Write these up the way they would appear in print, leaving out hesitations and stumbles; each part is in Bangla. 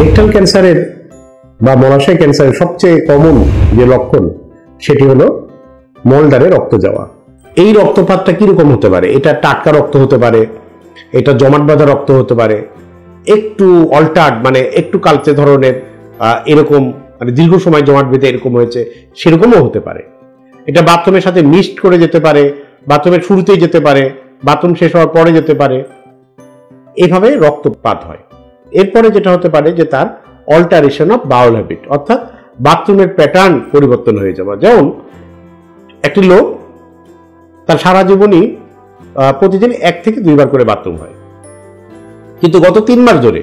রেকটাল ক্যান্সারের বা মলাশয় ক্যান্সারের সবচেয়ে কমন যে লক্ষণ সেটি হলো মলদ্বারে রক্ত যাওয়া। এই রক্তপাতটা কিরকম হতে পারে? এটা টাটকা রক্ত হতে পারে, এটা জমাট বাঁধা রক্ত হতে পারে, একটু অল্টার্ড মানে একটু কালচে ধরনের, এরকম মানে দীর্ঘ সময় জমাট বেঁধে এরকম হয়েছে সেরকমও হতে পারে। এটা বাথরুমের সাথে মিক্সড করে যেতে পারে, বাথরুমের শুরুতেই যেতে পারে, বাথরুম শেষ হওয়ার পরে যেতে পারে, এভাবে রক্তপাত হয়। এরপরে যেটা হতে পারে যে তার অল্টারেশন অফ বাউল হ্যাবিট, অর্থাৎ বাথরুমের প্যাটার্ন পরিবর্তন হয়ে যাওয়া। যেমন একটি লোক তার সারা জীবনই প্রতিদিন 1 থেকে 2 বার করে বাথরুম হয়, কিন্তু গত 3 মাস ধরে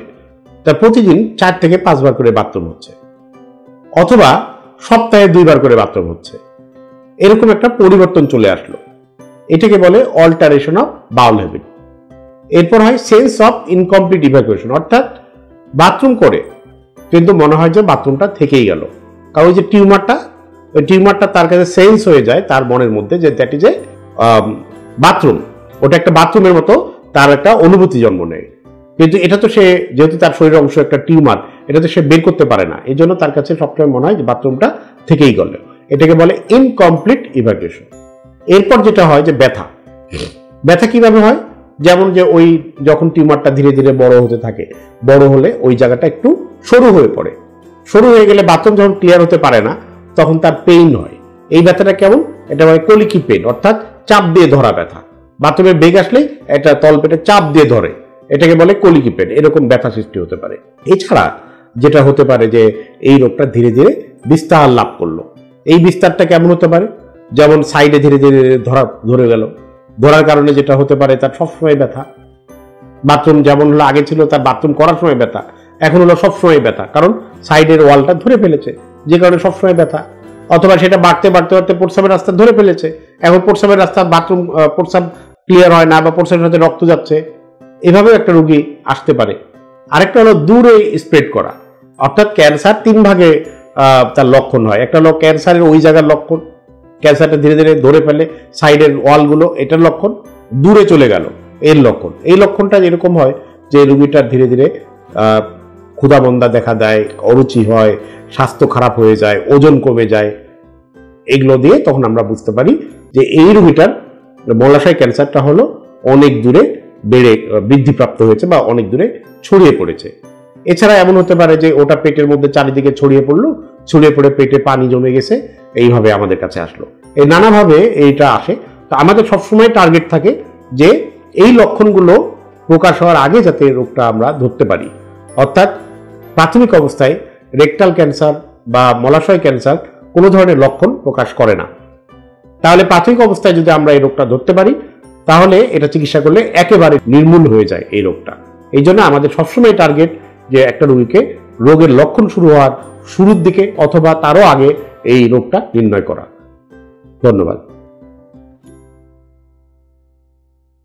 তার প্রতিদিন 4 থেকে 5 বার করে বাথরুম হচ্ছে, অথবা সপ্তাহে 2 বার করে বাথরুম হচ্ছে। এরকম একটা পরিবর্তন চলে আসলো, এটাকে বলে অল্টারেশন অফ বাউল হ্যাবিট। এরপর হয় সেন্স অফ ইনকমপ্লিট ইভ্যাকুয়েশন, অর্থাৎ বাথরুম করে কিন্তু মনে হয় যে বাথরুমটা থেকেই গেল, কারণ ওই যে টিউমারটা তার কাছে সেন্স হয়ে যায় তার মনের মধ্যে যে দ্যাট ইজ এ বাথরুম, ওটা একটা বাথরুমের মতো তার একটা অনুভূতি জন্ম নেয়। কিন্তু এটা তো সে, যেহেতু তার শরীরের অংশ একটা টিউমার, এটা তো সে বের করতে পারে না, এই জন্য তার কাছে সবসময় মনে হয় যে বাথরুমটা থেকেই গেল। এটাকে বলে ইনকমপ্লিট ইভ্যাকুয়েশন। এরপর যেটা হয় যে ব্যথা কিভাবে হয়? যেমন যে ওই যখন টিউমারটা ধীরে ধীরে বড় হতে থাকে, বড় হলে ওই জায়গাটা একটু সরু হয়ে পড়ে, সরু হয়ে গেলে বাথরুম যখন ক্লিয়ার হতে পারে না তখন তার পেইন হয়। এই ব্যথাটা কেমন? এটা মানে কলিকি পেন, অর্থাৎ চাপ দিয়ে ধরা ব্যথা। বাথরুমে বেগ আসলেই এটা তলপেটে চাপ দিয়ে ধরে, এটাকে বলে কলিকি পেন। এরকম ব্যথা সৃষ্টি হতে পারে। এছাড়া যেটা হতে পারে যে এই রোগটা ধীরে ধীরে বিস্তার লাভ করলো। এই বিস্তারটা কেমন হতে পারে? যেমন সাইডে ধীরে ধীরে ধরে গেল, ধরার কারণে যেটা হতে পারে তার সবসময় ব্যথা। বাথরুম যেমন হলো আগে ছিল তার বাথরুম করার সময় ব্যথা, এখন হলো সবসময় ব্যথা, কারণ সাইডের ওয়ালটা ধরে ফেলেছে, যে কারণে সবসময় ব্যথা। অথবা সেটা বাড়তে প্রস্রাবের রাস্তা ধরে ফেলেছে, এখন প্রস্রাবের রাস্তা বাথরুম প্রস্রাব ক্লিয়ার হয় না, বা প্রস্রাবের সাথে রক্ত যাচ্ছে, এভাবেও একটা রোগী আসতে পারে। আরেকটা হলো দূরে স্প্রেড করা, অর্থাৎ ক্যান্সার 3 ভাগে তার লক্ষণ হয়। একটা হলো ক্যান্সারের ওই জায়গার লক্ষণ, ক্যান্সারটা ধীরে ধীরে ধরে ফেলে সাইডের ওয়ালগুলো, এটার লক্ষণ। দূরে চলে গেল এর লক্ষণ। এই লক্ষণটা এরকম হয় যে রোগীটার ধীরে ধীরে ক্ষুধামন্দা দেখা দেয়, অরুচি হয়, স্বাস্থ্য খারাপ হয়ে যায়, ওজন কমে যায়। এগুলো দিয়ে তখন আমরা বুঝতে পারি যে এই রোগীটার মলাশয় ক্যান্সারটা হলো অনেক দূরে বৃদ্ধিপ্রাপ্ত হয়েছে বা অনেক দূরে ছড়িয়ে পড়েছে। এছাড়া এমন হতে পারে যে ওটা পেটের মধ্যে চারিদিকে ছড়িয়ে পড়ে পেটে পানি জমে গেছে, এইভাবে আমাদের কাছে আসলো। এই নানাভাবে এইটা আসে। তো আমাদের সবসময় টার্গেট থাকে যে এই লক্ষণগুলো প্রকাশ হওয়ার আগে যাতে রোগটা আমরা ধরতে পারি। অর্থাৎ প্রাথমিক অবস্থায় রেকটাল ক্যান্সার বা মলাশয় ক্যান্সার কোনো ধরনের লক্ষণ প্রকাশ করে না। তাহলে প্রাথমিক অবস্থায় যদি আমরা এই রোগটা ধরতে পারি তাহলে এটা চিকিৎসা করলে একেবারে নির্মূল হয়ে যায় এই রোগটা। এই জন্য আমাদের সবসময় টার্গেট যে একটা রোগীকে রোগের লক্ষণ শুরু হওয়ার শুরুর দিকে অথবা তারও আগে এই রোগটা নির্ণয় করা। ধন্যবাদ।